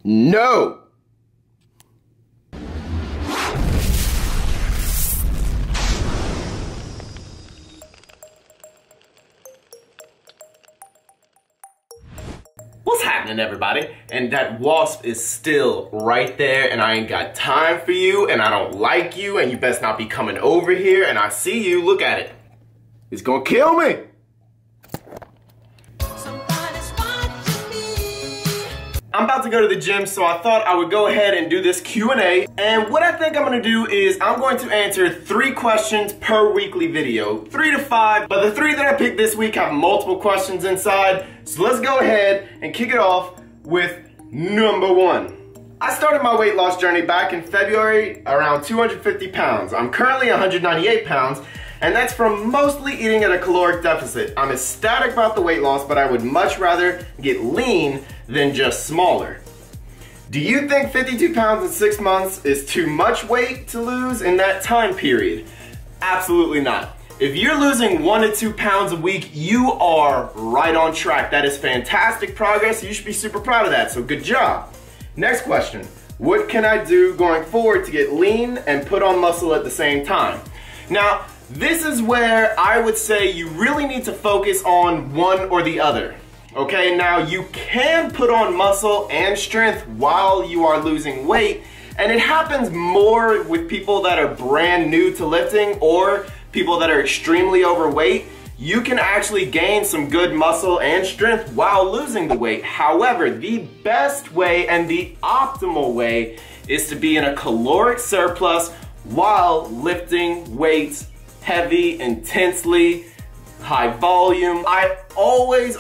No! What's happening, everybody? And that wasp is still right there, and I ain't got time for you, and I don't like you, and you best not be coming over here, and I see you, look at it. It's gonna kill me. I'm about to go to the gym, so I thought I would go ahead and do this Q&A. And what I think I'm gonna do is I'm going to answer 3 questions per weekly video. 3 to 5, but the 3 that I picked this week have multiple questions inside. So let's go ahead and kick it off with number 1. I started my weight loss journey back in February around 250 pounds. I'm currently 198 pounds, and that's from mostly eating at a caloric deficit. I'm ecstatic about the weight loss, but I would much rather get lean than just smaller. Do you think 52 pounds in 6 months is too much weight to lose in that time period? Absolutely not. If you're losing 1 to 2 pounds a week, you are right on track. That is fantastic progress. You should be super proud of that, so good job. Next question. What can I do going forward to get lean and put on muscle at the same time? Now, this is where I would say you really need to focus on one or the other. Okay, now you can put on muscle and strength while you are losing weight, and it happens more with people that are brand new to lifting or people that are extremely overweight. You can actually gain some good muscle and strength while losing the weight. However, the best way and the optimal way is to be in a caloric surplus while lifting weights heavy, intensely, high volume. I always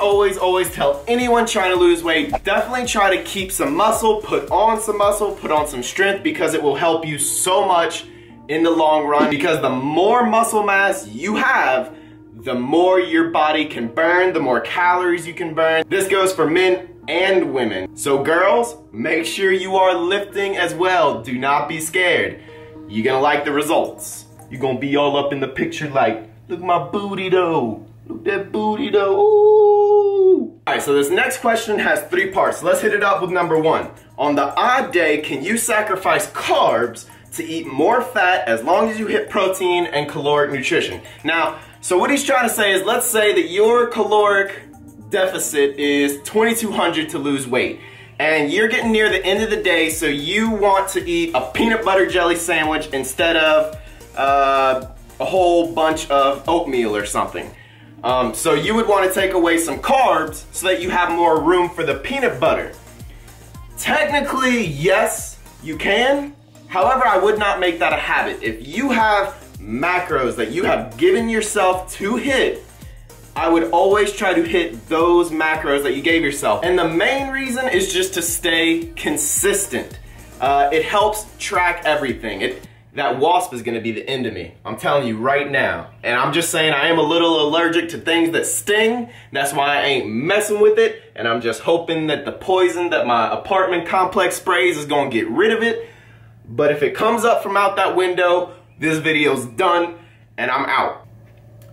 tell anyone trying to lose weight, definitely try to keep some muscle, put on some strength, because it will help you so much in the long run. Because the more muscle mass you have, the more your body can burn, the more calories you can burn. This goes for men and women. So girls, make sure you are lifting as well. Do not be scared. You're gonna like the results. You're gonna be all up in the picture like, look at my booty though. Look at that booty though. Ooh. Alright, so this next question has 3 parts. Let's hit it up with number 1. On the odd day, can you sacrifice carbs to eat more fat as long as you hit protein and caloric nutrition? Now, so what he's trying to say is, let's say that your caloric deficit is 2,200 to lose weight, and you're getting near the end of the day, so you want to eat a peanut butter jelly sandwich instead of a whole bunch of oatmeal or something. So you would want to take away some carbs so that you have more room for the peanut butter. Technically, yes, you can. However, I would not make that a habit. If you have macros that you have given yourself to hit, I would always try to hit those macros that you gave yourself. And the main reason is just to stay consistent. It helps track everything. That wasp is gonna be the end of me. I'm telling you right now. And I'm just saying I am a little allergic to things that sting. That's why I ain't messing with it. And I'm just hoping that the poison that my apartment complex sprays is gonna get rid of it. But if it comes up from out that window, this video's done and I'm out.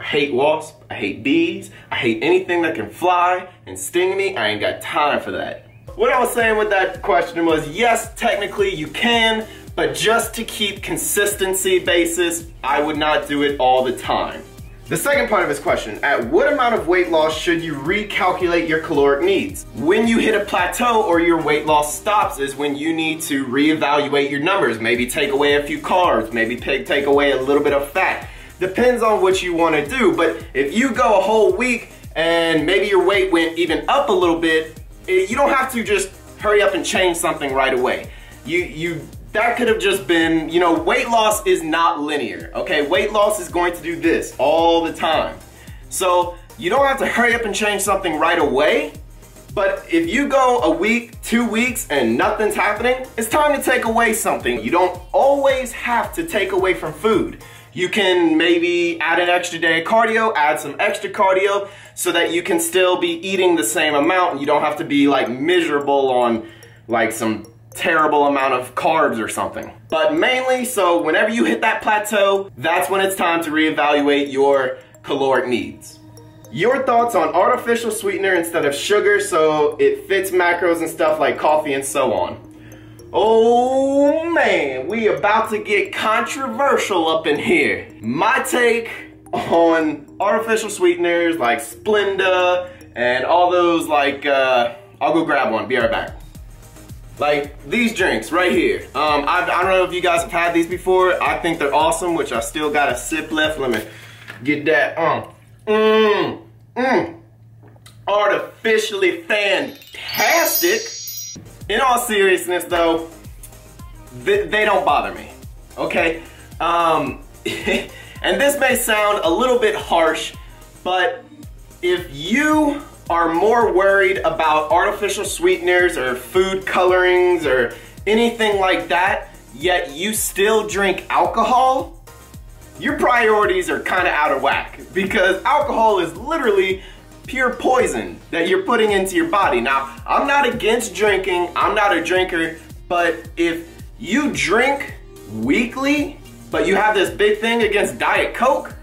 I hate wasps, I hate bees, I hate anything that can fly and sting me. I ain't got time for that. What I was saying with that question was, yes, technically you can, but just to keep consistency basis, I would not do it all the time. The second part of his question, at what amount of weight loss should you recalculate your caloric needs? When you hit a plateau or your weight loss stops is when you need to reevaluate your numbers. Maybe take away a few carbs, maybe take away a little bit of fat. Depends on what you want to do, but if you go a whole week and maybe your weight went even up a little bit, you don't have to just hurry up and change something right away. That could have just been, you know, weight loss is not linear, okay? Weight loss is going to do this all the time. So you don't have to hurry up and change something right away, but if you go a week, 2 weeks, and nothing's happening, it's time to take away something. You don't always have to take away from food. You can maybe add an extra day of cardio, add some extra cardio, so that you can still be eating the same amount and you don't have to be like miserable on like some terrible amount of carbs or something. But mainly, so whenever you hit that plateau, that's when it's time to reevaluate your caloric needs. Your thoughts on artificial sweetener instead of sugar so it fits macros and stuff like coffee and so on. Oh man, we about to get controversial up in here. My take on artificial sweeteners like Splenda and all those like, I'll go grab one, be right back. Like these drinks right here. I don't know if you guys have had these before. I think they're awesome, which I still got a sip left. Let me get that. Artificially fantastic. In all seriousness though, they don't bother me, okay? And this may sound a little bit harsh, but if you are more worried about artificial sweeteners or food colorings or anything like that, yet you still drink alcohol, your priorities are kind of out of whack, because alcohol is literally pure poison that you're putting into your body. Now, I'm not against drinking, I'm not a drinker, but if you drink weekly, but you have this big thing against Diet Coke,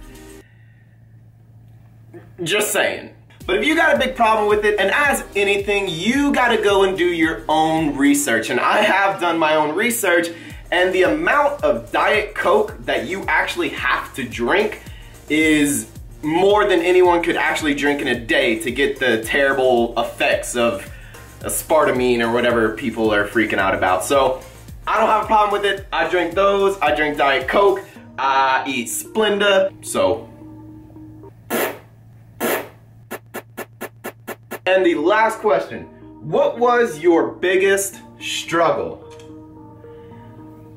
just saying. But if you got a big problem with it, and as anything, you gotta go and do your own research. And I have done my own research, and the amount of Diet Coke that you actually have to drink is more than anyone could actually drink in a day to get the terrible effects of aspartame or whatever people are freaking out about. So I don't have a problem with it. I drink those, I drink Diet Coke, I eat Splenda, so. And the last question, what was your biggest struggle?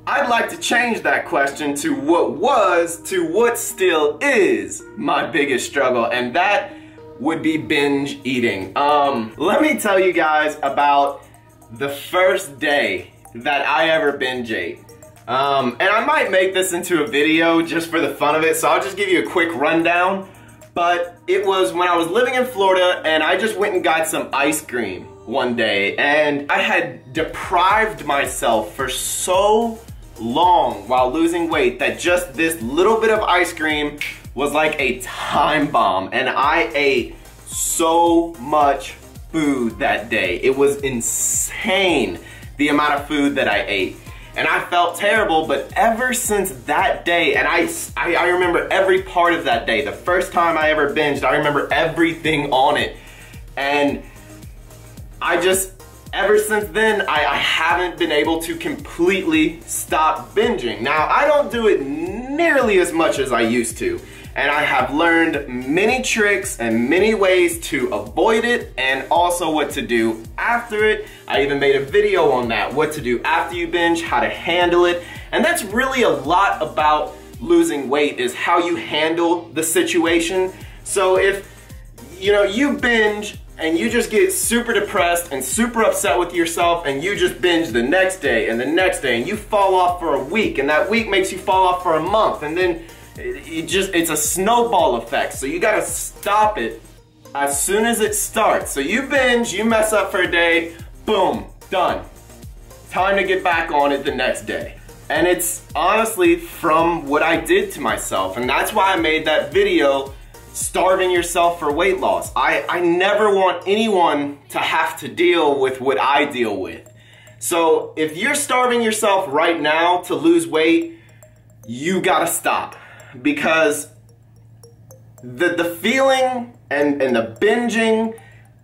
I'd like to change that question to what was to what still is my biggest struggle, and that would be binge eating. Let me tell you guys about the first day that I ever binge ate. And I might make this into a video just for the fun of it, so I'll just give you a quick rundown. But it was when I was living in Florida, and I just went and got some ice cream one day, and I had deprived myself for so long while losing weight that just this little bit of ice cream was like a time bomb, and I ate so much food that day. It was insane the amount of food that I ate, and I felt terrible. But ever since that day, and I remember every part of that day, the first time I ever binged, I remember everything on it, and ever since then, I haven't been able to completely stop binging. Now, I don't do it nearly as much as I used to, and I have learned many tricks and many ways to avoid it, and also what to do after it. I even made a video on that, what to do after you binge, how to handle it, and that's really a lot about losing weight, is how you handle the situation. So if you binge and you just get super depressed and super upset with yourself, and you just binge the next day and the next day, and you fall off for a week, and that week makes you fall off for a month, and then it's a snowball effect. So you gotta stop it as soon as it starts. So you binge, you mess up for a day, boom, done. Time to get back on it the next day. And it's honestly from what I did to myself, and that's why I made that video, starving yourself for weight loss. I never want anyone to have to deal with what I deal with. So if you're starving yourself right now to lose weight, you gotta stop, because the feeling and the binging,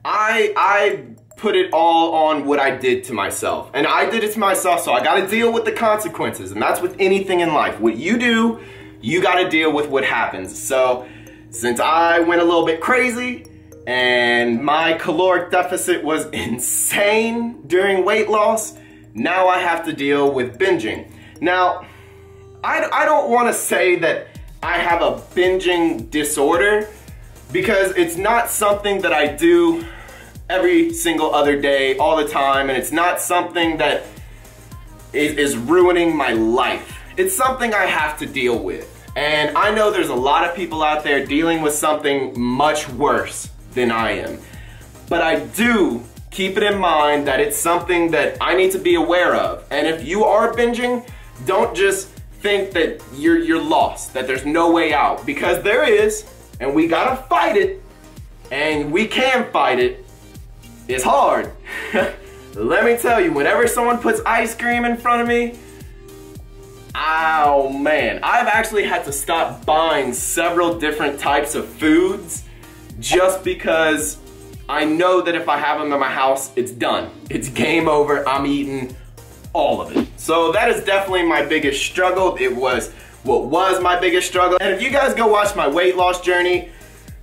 I put it all on what I did to myself. And I did it to myself, so I gotta deal with the consequences. And that's with anything in life. What you do, you gotta deal with what happens. So since I went a little bit crazy and my caloric deficit was insane during weight loss, now I have to deal with binging. Now, I don't want to say that I have a binging disorder, because it's not something that I do every single other day, all the time, and it's not something that is ruining my life. It's something I have to deal with. And I know there's a lot of people out there dealing with something much worse than I am. But I do keep it in mind that it's something that I need to be aware of. And if you are binging, don't just think that you're lost, that there's no way out, because there is, and we gotta fight it. and we can fight it. It's hard. Let me tell you, whenever someone puts ice cream in front of me, oh man, I've actually had to stop buying several different types of foods just because I know that if I have them in my house, it's done. It's game over. I'm eating all of it. So that is definitely my biggest struggle. It was what was my biggest struggle. And if you guys go watch my weight loss journey,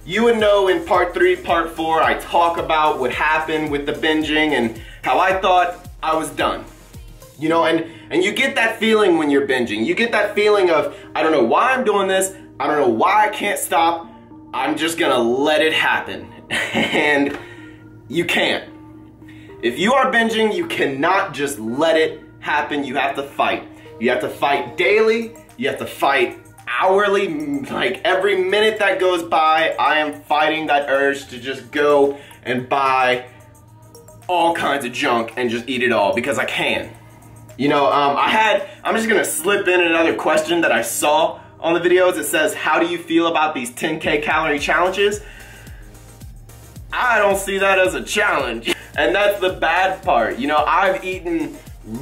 you would know in part 3, part 4, I talk about what happened with the binging and how I thought I was done. You know, and you get that feeling when you're binging. You get that feeling of, I don't know why I'm doing this. I don't know why I can't stop. I'm just gonna let it happen. And you can't. If you are binging, you cannot just let it happen. You have to fight. You have to fight daily. You have to fight hourly. Like every minute that goes by, I am fighting that urge to just go and buy all kinds of junk and just eat it all because I can. You know, I'm just gonna slip in another question that I saw on the videos. It says, how do you feel about these 10K calorie challenges? I don't see that as a challenge. And that's the bad part. You know, I've eaten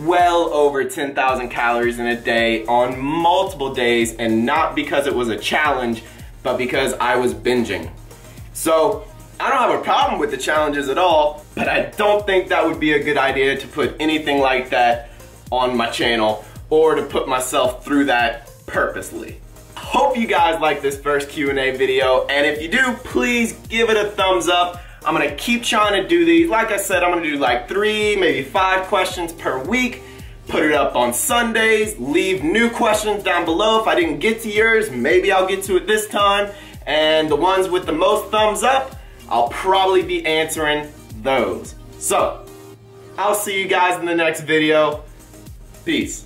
well over 10,000 calories in a day on multiple days, and not because it was a challenge, but because I was binging. So I don't have a problem with the challenges at all, but I don't think that would be a good idea to put anything like that on my channel or to put myself through that purposely. Hope you guys like this first Q&A video, and if you do, please give it a thumbs up. I'm gonna keep trying to do these. Like I said, I'm gonna do like 3, maybe 5 questions per week, put it up on Sundays, leave new questions down below. If I didn't get to yours, maybe I'll get to it this time, and the ones with the most thumbs up, I'll probably be answering those. So, I'll see you guys in the next video. Peace.